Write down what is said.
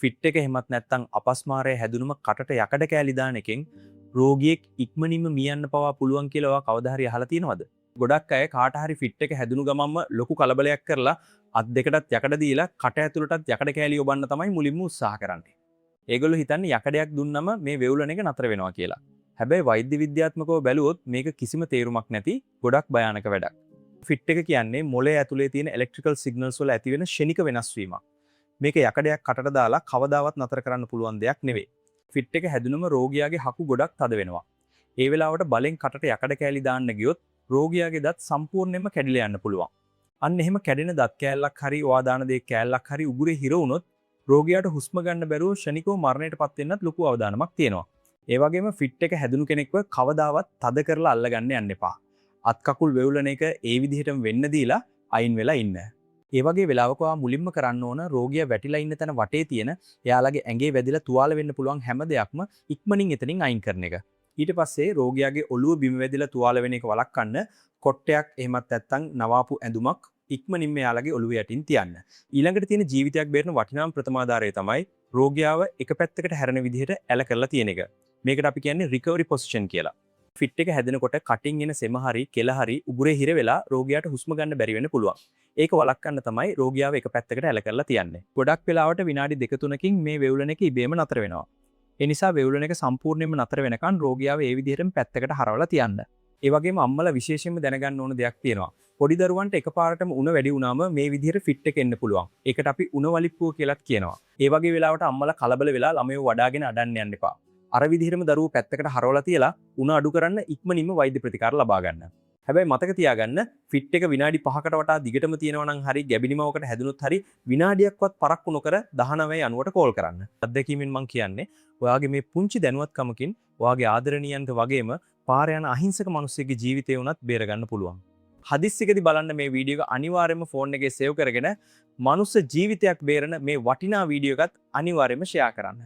Fit එක එහෙමත් නැත්නම් අපස්මාරය හැදුනම කටට යකඩ කෑලි දාන එකෙන් රෝගියෙක් ඉක්මනින්ම මියන්න පවා පුළුවන් කියලා ඔයා කවදා හරි අහලා තියෙනවද? ගොඩක් අය කාට හරි ෆිට් එක හැදුණු ගමන්ම ලොකු කලබලයක් කරලා අත් දෙකටත් යකඩ දීලා කට ඇතුළටත් යකඩ කෑලි ඔබන්න තමයි මුලින්ම උත්සාහ කරන්නේ. ඒගොල්ලෝ හිතන්නේ යකඩයක් දුන්නම මේ වෙවුලන එක නතර වෙනවා කියලා. හැබැයි වෛද්‍ය විද්‍යාත්මකව බැලුවොත් මේක කිසිම තේරුමක් නැති ගොඩක් භයානක වැඩක්. ෆිට් එක කියන්නේ මොළයේ ඇතුලේ තියෙන ඉලෙක්ට්‍රිකල් සිග්නල්ස් වල ඇති වෙන ක්ෂණික වෙනස් වීමක්. මේක යකඩයක් කටට දාලා කවදාවත් නතර කරන්න පුළුවන් දෙයක් නෙවෙයි. ෆිට් එක හැදුනම රෝගියාගේ හකු ගොඩක් තද වෙනවා. ඒ වෙලාවට බලෙන් කටට යකඩ කෑලි දාන්න ගියොත් රෝගියාගේ දත් සම්පූර්ණයෙන්ම කැඩිලා යන්න පුළුවන්. අන්න එහෙම කැඩෙන දත් කෑල්ලක් හරි ඔයා දාන දේ කෑල්ලක් හරි උගුරේ හිර වුණොත් රෝගියාට හුස්ම ගන්න බැරුව ක්ෂණිකව මරණයටපත් වෙන්නත් ලොකු අවදානමක් තියෙනවා. ඒ වගේම ෆිට් එක හැදුණු කෙනෙක්ව කවදාවත් තද කරලා අල්ලගන්න යන්න එපා. අත් කකුල් වෙවුලන එක ඒ විදිහටම වෙන්න දීලා අයින් වෙලා ඉන්න. ඒ වගේ වෙලාවක ඔයා මුලින්ම කරන්න ඕන රෝගියා වැටිලා ඉන්න තැන වටේ තියෙන එයාලගේ ඇඟේ වැදිලා තුවාල වෙන්න පුළුවන් හැම දෙයක්ම ඉක්මනින් එතනින් අයින් කරන එක. ඊට පස්සේ රෝගියාගේ ඔළුව බිම වැදිලා තුවාල වෙන එක වළක්වන්න කොට්ටයක් එහෙමත් නැත්නම් නවාපු ඇඳුමක් ඉක්මනින්ම එයාලගේ ඔළුව යටින් තියන්න. ඊළඟට තියෙන ජීවිතයක් බේරන වටිනාම ප්‍රථමාධාරය තමයි රෝගියාව එක පැත්තකට හැරෙන විදිහට ඇල කරලා තියෙන එක. මේකට අපි කියන්නේ රිකවරි පොසිෂන් කියලා. ෆිට් එක හැදෙනකොට කටින් එන සෙම හරි කෙල හරි උගුරේ හිර වෙලා රෝගියාට හුස්ම ගන්න බැරි වෙන්න පුළුවන්. ඒක වළක්වන්න තමයි රෝගියාව එක පැත්තකට ඇල කරලා තියන්නේ. ගොඩක් වෙලාවට විනාඩි 2-3කින් මේ වෙවුලන එක ඉබේම නතර වෙනවා. ඒ නිසා වෙවුලන එක සම්පූර්ණයෙන්ම නතර වෙනකන් රෝගියාව ඒ විදිහටම පැත්තකට හරවලා තියන්න. ඒ වගේම අම්මලා විශේෂයෙන්ම දැනගන්න ඕන දෙයක් තියෙනවා. පොඩි දරුවන්ට එකපාරටම උණ වැඩි වුණාම මේ විදිහට ෆිට් එක එන්න පුළුවන්. ඒකට අපි උණ වලිප්පුව කියලාත් කියනවා. ඒ වගේ වෙලාවට අම්මලා කලබල වෙලා ළමයව වඩාගෙන අඩන්න යන්න එපා. අර විදිහටම දරුවෝ පැත්තකට හරවලා තියලා උණ අඩු කරන්න ඉක්මනින්ම වෛද්‍ය ප්‍රතිකාර ලබා ගන්න. හැබැයි මතක තියාගන්න ෆිට් එක විනාඩි 5කට වටා දිගටම තියෙනවා නම් හරි ගැබිනිමවකට හැදුනොත් හරි විනාඩියක්වත් පරක්කු නොකර 1990ට කෝල් කරන්න. අත්දැකීමෙන් මම කියන්නේ ඔයාගේ මේ පුංචි දැනුවත්කමකින් ඔයාගේ ආදරණීයන්ට වගේම පාර යන අහිංසක මිනිස්සෙක්ගේ ජීවිතය උනත් බේරගන්න පුළුවන්. හදිස්සියකදී බලන්න මේ වීඩියෝ එක අනිවාර්යයෙන්ම ෆෝන් එකේ සේව් කරගෙන මනුස්ස ජීවිතයක් බේරන මේ වටිනා වීඩියෝ එකත් අනිවාර්යයෙන්ම ෂෙයා කරන්න.